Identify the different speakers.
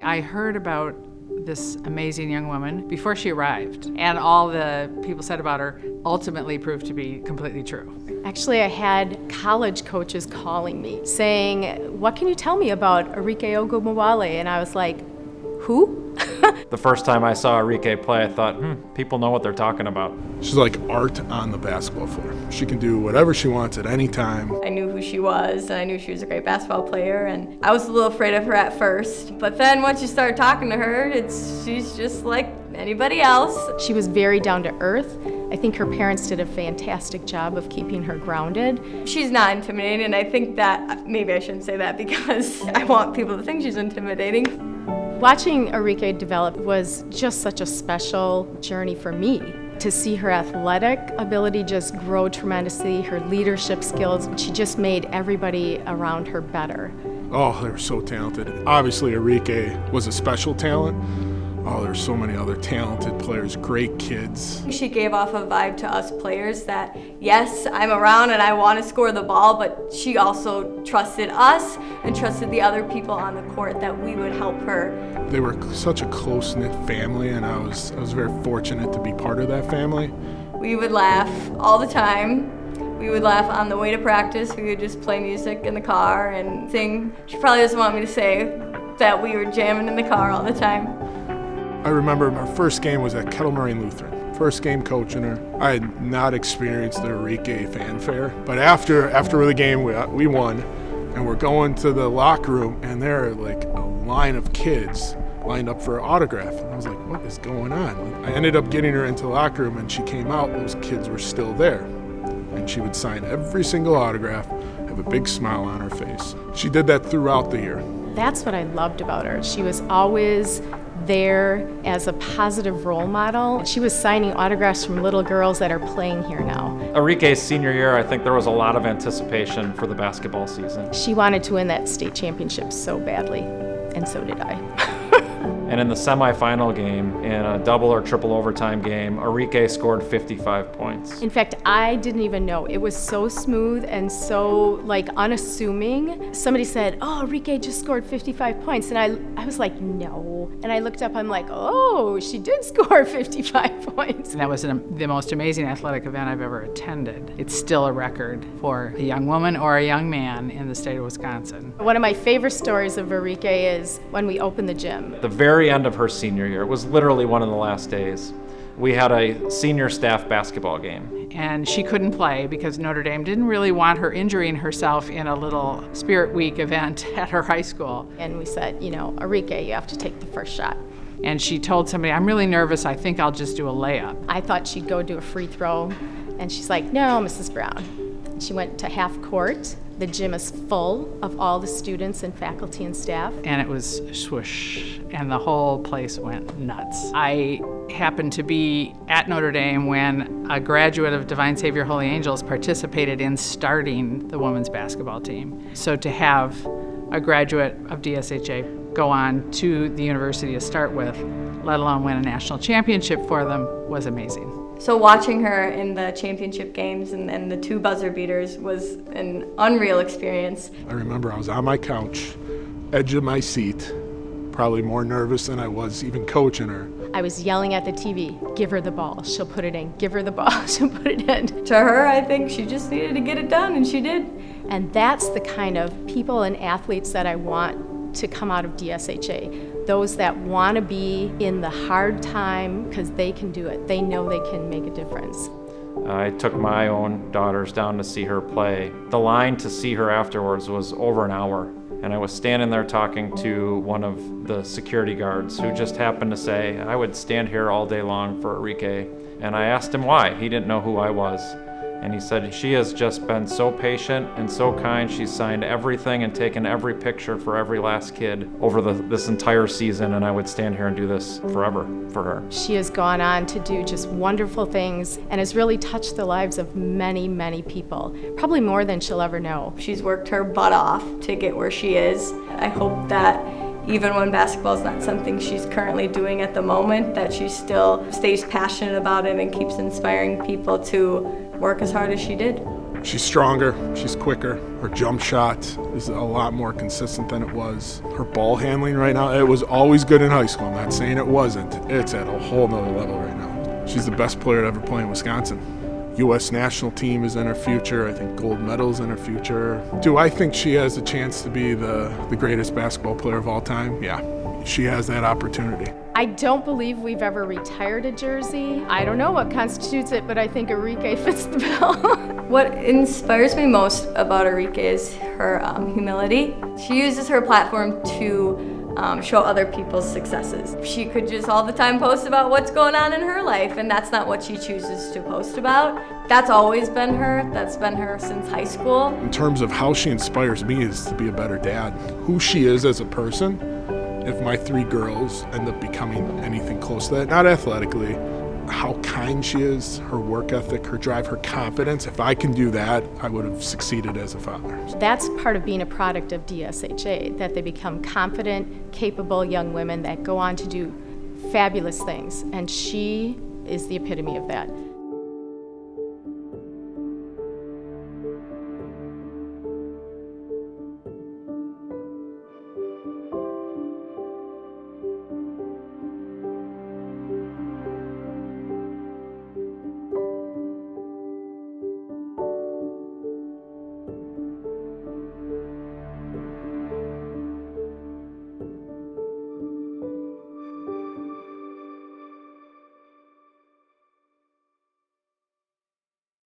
Speaker 1: I heard about this amazing young woman before she arrived, and all the people said about her ultimately proved to be completely true.
Speaker 2: Actually, I had college coaches calling me saying, "What can you tell me about Arike Ogunbowale?" And I was like, "Who?"
Speaker 3: The first time I saw Arike play, I thought, people know what they're talking about.
Speaker 4: She's like art on the basketball floor. She can do whatever she wants at any time.
Speaker 5: I knew who she was, and I knew she was a great basketball player, and I was a little afraid of her at first. But then once you start talking to her, she's just like anybody else.
Speaker 2: She was very down to earth. I think her parents did a fantastic job of keeping her grounded.
Speaker 5: She's not intimidating, and I think that, maybe I shouldn't say that because I want people to think she's intimidating.
Speaker 2: Watching Arike develop was just such a special journey for me. To see her athletic ability just grow tremendously, her leadership skills, she just made everybody around her better.
Speaker 4: Oh, they were so talented. Obviously, Arike was a special talent. Oh, there's so many other talented players, great kids.
Speaker 5: She gave off a vibe to us players that, yes, I'm around and I want to score the ball, but she also trusted us and trusted the other people on the court that we would help her.
Speaker 4: They were such a close-knit family, and I was very fortunate to be part of that family.
Speaker 5: We would laugh all the time. We would laugh on the way to practice. We would just play music in the car and sing. She probably doesn't want me to say that we were jamming in the car all the time.
Speaker 4: I remember my first game was at Kettle Moraine Lutheran. First game coaching her. I had not experienced the Arike fanfare, but after the game we won, and we're going to the locker room, and there are like a line of kids lined up for an autograph. And I was like, what is going on? I ended up getting her into the locker room, and she came out, those kids were still there. And she would sign every single autograph, have a big smile on her face. She did that throughout the year.
Speaker 2: That's what I loved about her. She was always there as a positive role model. She was signing autographs from little girls that are playing here now.
Speaker 3: Arike's senior year, I think there was a lot of anticipation for the basketball season.
Speaker 2: She wanted to win that state championship so badly, and so did I.
Speaker 3: And in the semifinal game, in a double or triple overtime game, Arike scored 55 points.
Speaker 2: In fact, I didn't even know. It was so smooth and so unassuming. Somebody said, "Oh, Arike just scored 55 points." And I was like, "No." And I looked up, I'm like, "Oh, she did score 55 points."
Speaker 1: And that was the most amazing athletic event I've ever attended. It's still a record for a young woman or a young man in the state of Wisconsin.
Speaker 2: One of my favorite stories of Arike is when we opened the gym.
Speaker 3: The very end of her senior year, it was literally one of the last days, we had a senior staff basketball game.
Speaker 1: And she couldn't play because Notre Dame didn't really want her injuring herself in a little Spirit Week event at her high school.
Speaker 2: And we said, Arike, you have to take the first shot.
Speaker 1: And she told somebody, "I'm really nervous, I think I'll just do a layup."
Speaker 2: I thought she'd go do a free throw, and she's like, "No, Mrs. Brown." She went to half court. The gym is full of all the students and faculty and staff.
Speaker 1: And it was swoosh, and the whole place went nuts. I happened to be at Notre Dame when a graduate of Divine Savior Holy Angels participated in starting the women's basketball team. So to have a graduate of DSHA go on to the university to start with, let alone win a national championship for them, was amazing.
Speaker 5: So watching her in the championship games and the 2 buzzer beaters was an unreal experience.
Speaker 4: I remember I was on my couch, edge of my seat, probably more nervous than I was even coaching her.
Speaker 2: I was yelling at the TV, "Give her the ball, she'll put it in. Give her the ball, she'll put it in."
Speaker 5: To her, I think she just needed to get it done, and she did.
Speaker 2: And that's the kind of people and athletes that I want to come out of DSHA. Those that want to be in the hard time because they can do it. They know they can make a difference.
Speaker 3: I took my own daughters down to see her play. The line to see her afterwards was over an hour. And I was standing there talking to one of the security guards who just happened to say, "I would stand here all day long for Arike." And I asked him why. He didn't know who I was. And he said, "She has just been so patient and so kind. She's signed everything and taken every picture for every last kid over this entire season, and I would stand here and do this forever for her."
Speaker 2: She has gone on to do just wonderful things and has really touched the lives of many, many people, probably more than she'll ever know.
Speaker 5: She's worked her butt off to get where she is. I hope that even when basketball is not something she's currently doing at the moment, that she still stays passionate about it and keeps inspiring people to work as hard as she did.
Speaker 4: She's stronger, she's quicker. Her jump shot is a lot more consistent than it was. Her ball handling right now, it was always good in high school. I'm not saying it wasn't. It's at a whole nother level right now. She's the best player to ever play in Wisconsin. U.S. national team is in her future. I think gold medals in her future. Do I think she has a chance to be the greatest basketball player of all time? Yeah, she has that opportunity.
Speaker 2: I don't believe we've ever retired a jersey. I don't know what constitutes it, but I think Arike fits the bill.
Speaker 5: What inspires me most about Arike is her humility. She uses her platform to show other people's successes. She could just all the time post about what's going on in her life, and that's not what she chooses to post about. That's always been her. That's been her since high school.
Speaker 4: In terms of how she inspires me is to be a better dad. Who she is as a person, if my 3 girls end up becoming anything close to that, not athletically, how kind she is, her work ethic, her drive, her confidence. If I can do that, I would have succeeded as a father.
Speaker 2: That's part of being a product of DSHA, that they become confident, capable young women that go on to do fabulous things. And she is the epitome of that.